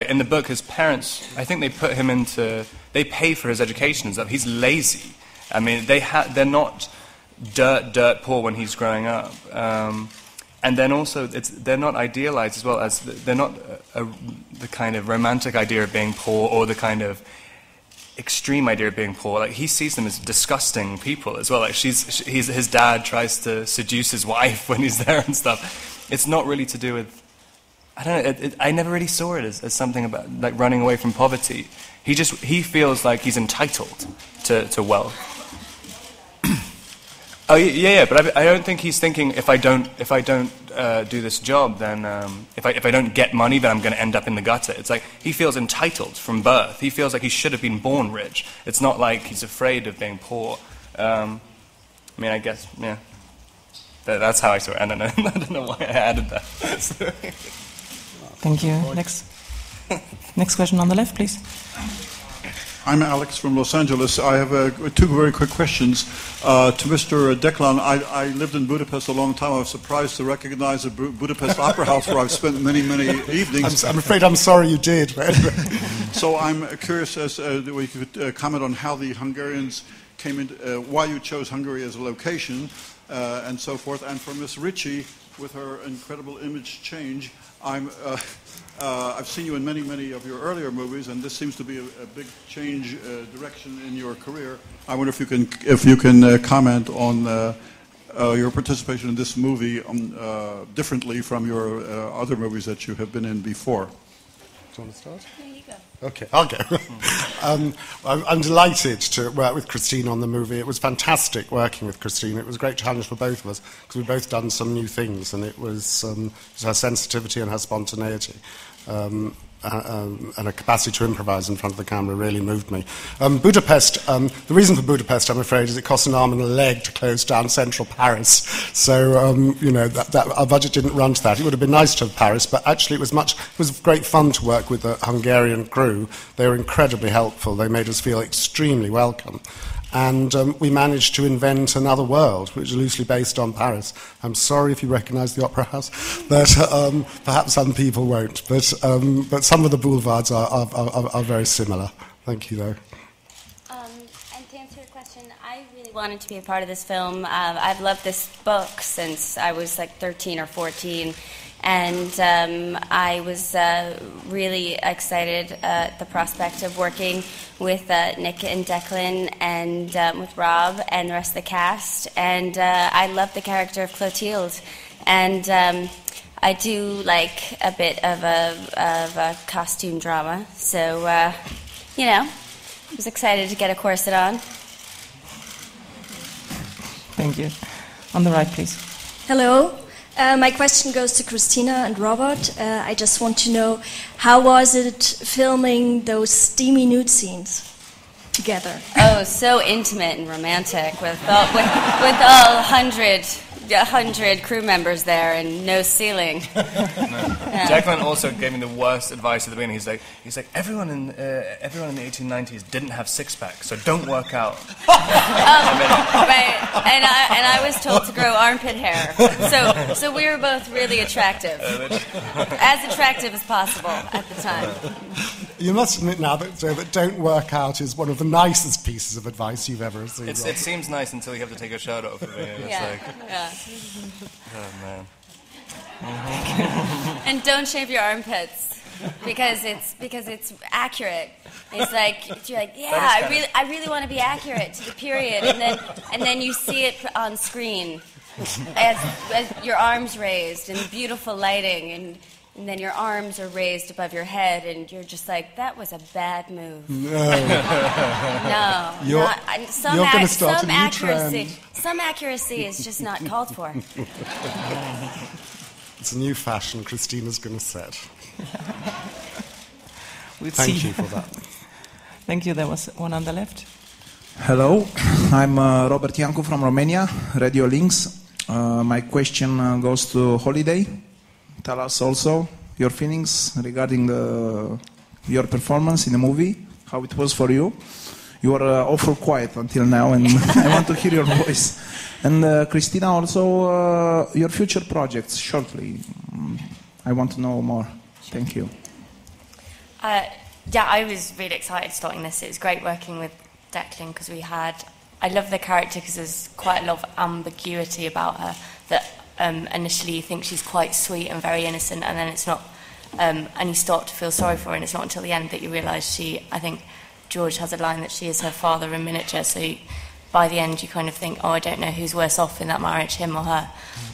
In the book, his parents, I think they pay for his education and stuff. He's lazy. I mean, they're not dirt poor when he's growing up. And then also, they're not idealized as well as, they're not the kind of romantic idea of being poor or the kind of extreme idea of being poor. Like, he sees them as disgusting people as well. Like, his dad tries to seduce his wife when he's there and stuff. It's not really to do with, I don't know, I never really saw it as something about, like, running away from poverty. He feels like he's entitled to wealth. Oh yeah, but I don't think he's thinking if I don't do this job, then if I don't get money, then I'm going to end up in the gutter. It's like he feels entitled from birth. He feels like he should have been born rich. It's not like he's afraid of being poor. I mean, I guess, yeah. That's how I saw it. I don't know. I don't know why I added that. Thank you. Next question on the left, please. I'm Alex from Los Angeles. I have two very quick questions. To Mr. Declan, I lived in Budapest a long time. I was surprised to recognize the Budapest Opera House where I've spent many, many evenings. I'm afraid I'm sorry you did. So I'm curious as we could comment on how the Hungarians came in, why you chose Hungary as a location, and so forth. And for Miss Ritchie, with her incredible image change, I've seen you in many, many of your earlier movies, and this seems to be a big change direction in your career. I wonder if you can comment on your participation in this movie differently from your other movies that you have been in before. Do you want to start? There you go. Okay, I'll go. I'm delighted to work with Christine on the movie. It was fantastic working with Christine. It was a great challenge for both of us because we've both done some new things, and it was her sensitivity and her spontaneity. And a capacity to improvise in front of the camera really moved me. Budapest, the reason for Budapest, I'm afraid, is it cost an arm and a leg to close down central Paris. So, that our budget didn't run to that. It would have been nice to have Paris, but actually it was great fun to work with the Hungarian crew. They were incredibly helpful. They made us feel extremely welcome. And we managed to invent another world, which is loosely based on Paris. I'm sorry if you recognise the Opera House, but perhaps some people won't. But some of the boulevards are very similar. Thank you, though. And to answer your question, I really wanted to be a part of this film. I've loved this book since I was like 13 or 14. And I was really excited at the prospect of working with Nick and Declan and with Rob and the rest of the cast. And I love the character of Clotilde. And I do like a bit of a costume drama. So, I was excited to get a corset on. Thank you. On the right, please. Hello. My question goes to Christina and Robert. I just want to know, how was it filming those steamy nude scenes together? Oh, so intimate and romantic with all 100 crew members there and no ceiling. Yeah. Declan also gave me the worst advice at the beginning. He's like everyone in the 1890s didn't have six packs, so don't work out. Right, and I was told to grow armpit hair. So we were both really attractive, as attractive as possible at the time. You must admit now that don't work out is one of the nicest pieces of advice you've ever received. It seems nice until you have to take your shirt off. Yeah. Oh man. And don't shave your armpits because it's accurate. It's like you're like, yeah, I really want to be accurate to the period, and then you see it on screen as your arms raised and beautiful lighting, and then your arms are raised above your head, and you're just like, that was a bad move. Some accuracy is just not called for. It's a new fashion Christina's going to set. Thank you for that. Thank you. There was one on the left. Hello, I'm Robert Iancu from Romania, Radio Links. My question goes to Holiday. Tell us also your feelings regarding your performance in the movie, how it was for you. You were awful quiet until now, and I want to hear your voice. And Christina, also your future projects, shortly. I want to know more. Thank you. Yeah, I was really excited starting this. It was great working with Declan because I love the character because there's quite a lot of ambiguity about her. That initially you think she's quite sweet and very innocent, and then it's not, and you start to feel sorry for her, and it's not until the end that you realise I think George has a line that she is her father in miniature, so by the end you kind of think, oh, I don't know who's worse off in that marriage, him or her.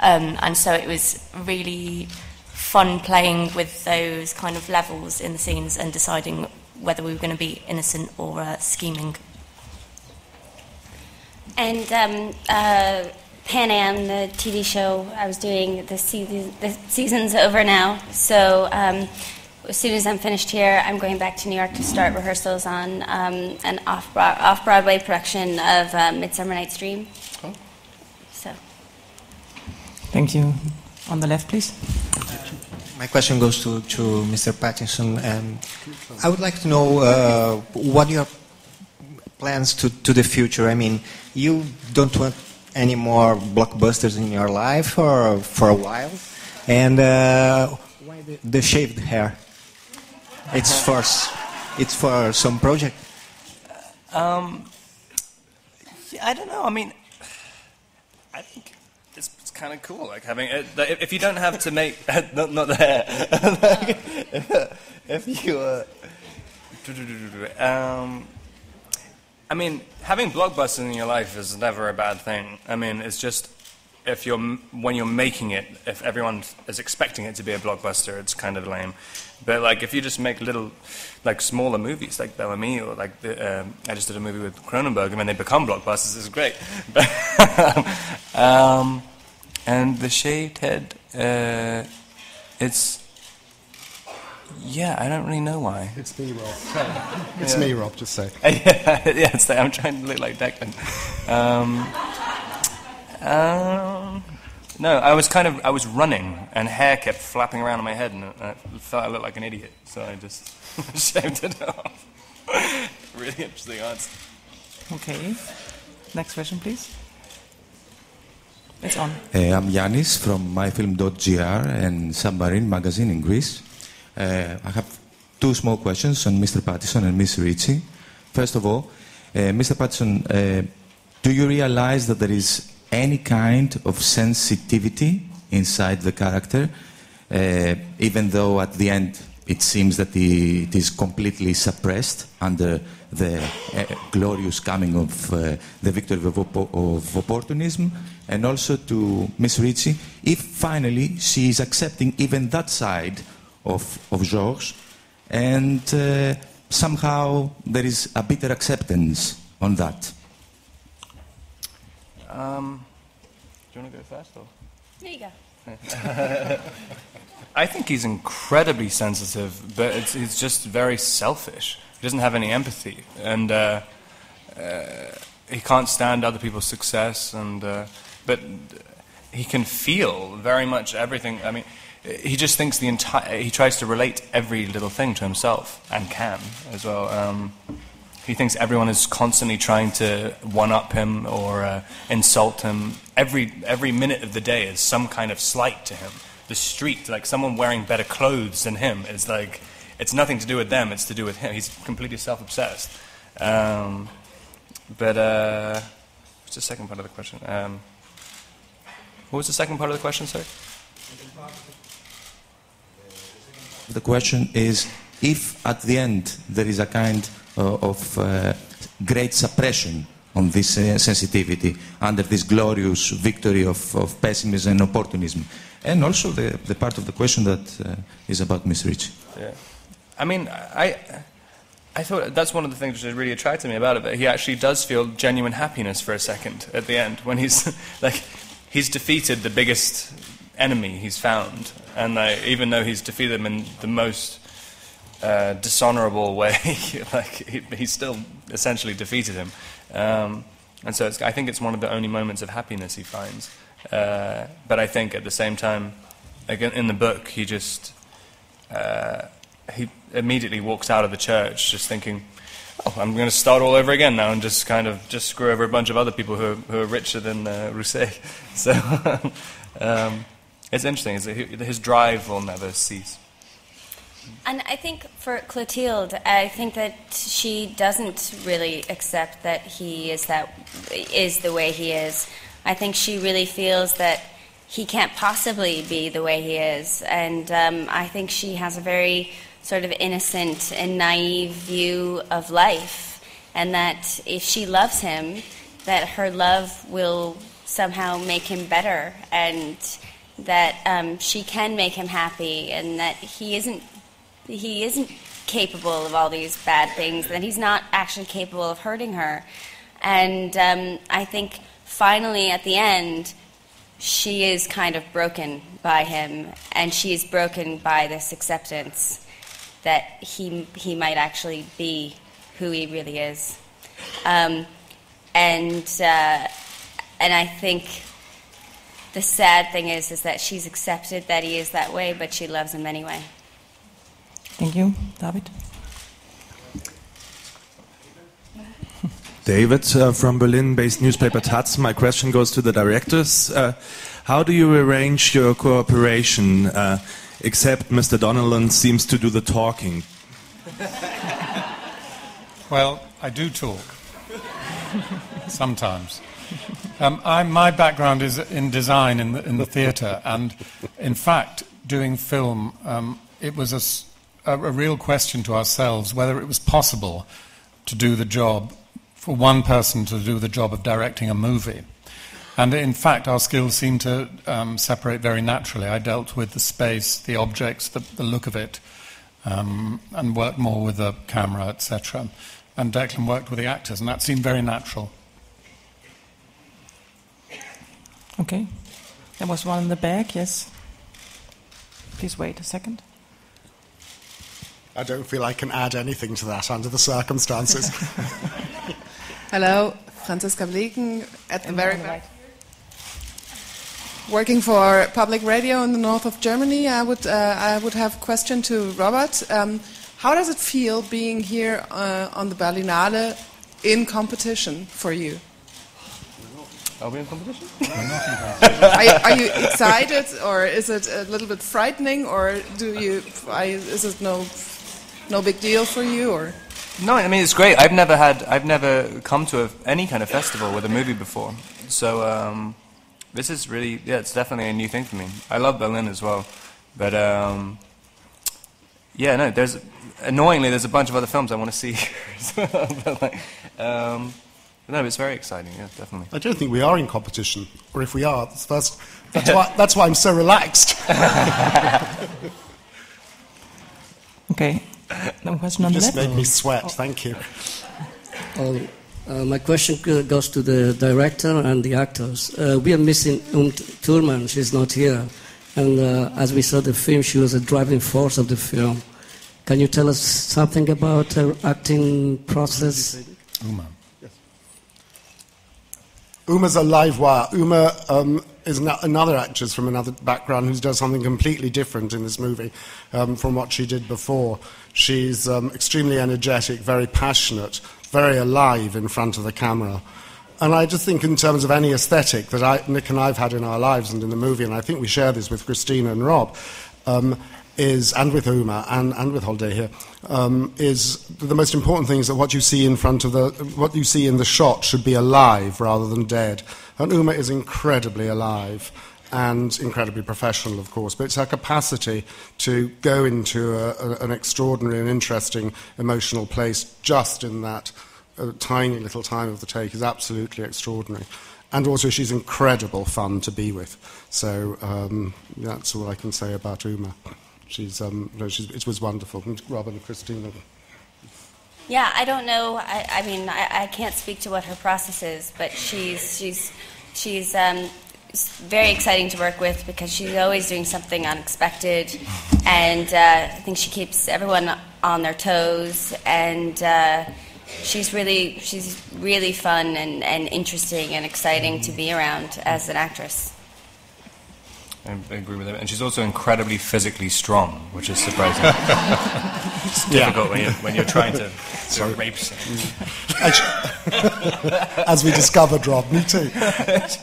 And so it was really fun playing with those kind of levels in the scenes and deciding whether we were going to be innocent or scheming. And Pan Am, the TV show I was doing, the season's over now. So as soon as I'm finished here, I'm going back to New York to start rehearsals on an off-Broadway production of Midsummer Night's Dream. Oh. So. Thank you. On the left, please. My question goes to Mr. Pattinson. I would like to know what your plans to the future. I mean, you don't want any more blockbusters in your life or for a while? And why the shaved hair? It's for some project. Yeah, I don't know. I mean, I think it's kind of cool, like having it. If you don't have to make not the hair. If you I mean, having blockbusters in your life is never a bad thing. I mean, it's just when you're making it, if everyone is expecting it to be a blockbuster, it's kind of lame. But like, if you just make little, like smaller movies, like Bellamy, or like I just did a movie with Cronenberg, and when they become blockbusters, it's great. But, and the shaved head, it's. Yeah, I don't really know why. It's me, Rob. It's me, Rob, just say. Yeah, I'm trying to look like Declan. No, I was running, and hair kept flapping around on my head, and I felt I looked like an idiot, so I just shaved it off. Really interesting answer. Okay. Next question, please. It's on. I'm Yannis from myfilm.gr and Submarine magazine in Greece. I have two small questions on Mr. Pattinson and Miss Ritchie. First of all, Mr. Pattinson, do you realize that there is any kind of sensitivity inside the character, even though at the end it seems that it is completely suppressed under the glorious coming of the victory of opportunism? And also to Miss Ritchie, if finally she is accepting even that side of Georges, and somehow there is a bitter acceptance on that. Do you want to go first? Or? There you go. I think he's incredibly sensitive, but he's just very selfish. He doesn't have any empathy, and he can't stand other people's success, but he can feel very much everything. I mean, he just thinks he tries to relate every little thing to himself, and can as well. He thinks everyone is constantly trying to one-up him or insult him. Every minute of the day is some kind of slight to him. The street, like someone wearing better clothes than him, is like, it's nothing to do with them, it's to do with him. He's completely self-obsessed. But what's the second part of the question? What was the second part of the question, sorry? The question is, if at the end there is a kind of great suppression on this sensitivity under this glorious victory of pessimism and opportunism, and also the part of the question that is about Miss Ritchie. Yeah, I mean, I thought that's one of the things that really attracted me about it. But he actually does feel genuine happiness for a second at the end when he's like, he's defeated the biggest enemy he's found, and even though he's defeated him in the most dishonorable way, like he still essentially defeated him, and so I think it's one of the only moments of happiness he finds. But I think at the same time, again in the book, he immediately walks out of the church just thinking, oh, I'm going to start all over again now and just screw over a bunch of other people who are richer than Rousset. So it's interesting. His drive will never cease. And I think for Clotilde, I think that she doesn't really accept that he is the way he is. I think she really feels that he can't possibly be the way he is, and I think she has a very sort of innocent and naive view of life, and that if she loves him, that her love will somehow make him better, and that she can make him happy, and that he isn't capable of all these bad things, that he's not actually capable of hurting her. And I think finally at the end, she is kind of broken by him, and she is broken by this acceptance that he might actually be who he really is. And I think the sad thing is that she's accepted that he is that way, but she loves him anyway. Thank you. David? David from Berlin-based newspaper Taz. My question goes to the directors. How do you arrange your cooperation, except Mr. Donnellan seems to do the talking? Well, I do talk. Sometimes. My background is in design in the theatre, and in fact, doing film, it was a real question to ourselves whether it was possible to do the job, for one person to do the job of directing a movie. And in fact, our skills seemed to separate very naturally. I dealt with the space, the objects, the look of it, and worked more with the camera, etc. And Declan worked with the actors, and that seemed very natural. Okay. There was one in the back, yes. Please wait a second. I don't feel I can add anything to that under the circumstances. Hello, Franziska Bleken at the very back. Working for public radio in the north of Germany, I would have a question to Robert. How does it feel being here on the Berlinale in competition for you? Are we in competition? Are you excited, or is it a little bit frightening, or is it no big deal for you, or? No, I mean it's great. I've never come to any kind of festival with a movie before, so this is really, it's definitely a new thing for me. I love Berlin as well, but annoyingly there's a bunch of other films I want to see. No, it's very exciting. Yeah, definitely. I don't think we are in competition, or if we are, that's why I'm so relaxed. Okay. No question on the left? Just made me sweat. Thank you. My question goes to the director and the actors. We are missing Thurman. She's not here. And as we saw the film, she was a driving force of the film. Can you tell us something about her acting process? Uma. Uma's a live wire. Uma is another actress from another background who does something completely different in this movie from what she did before. She's extremely energetic, very passionate, very alive in front of the camera. And I just think in terms of any aesthetic that Nick and I've had in our lives and in the movie, and I think we share this with Christina and Rob, and with Uma and with Holiday here, is the most important thing is that what you see in the shot should be alive rather than dead. And Uma is incredibly alive and incredibly professional, of course, but it's her capacity to go into an extraordinary and interesting emotional place just in that tiny little time of the take is absolutely extraordinary. And also she's incredible fun to be with. So that's all I can say about Uma. It was wonderful. Robin and Christina. Yeah, I don't know. I mean, I can't speak to what her process is, but she's very exciting to work with because she's always doing something unexpected, and I think she keeps everyone on their toes, and she's really fun and interesting and exciting to be around as an actress. I agree with that. And she's also incredibly physically strong, which is surprising. It's difficult when you're trying to do a rape scene. As we discovered, Rob, me too.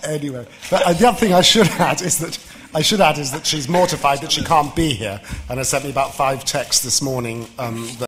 Anyway, but the other thing I should add is that I should add is that she's mortified that she can't be here, and has sent me about 5 texts this morning that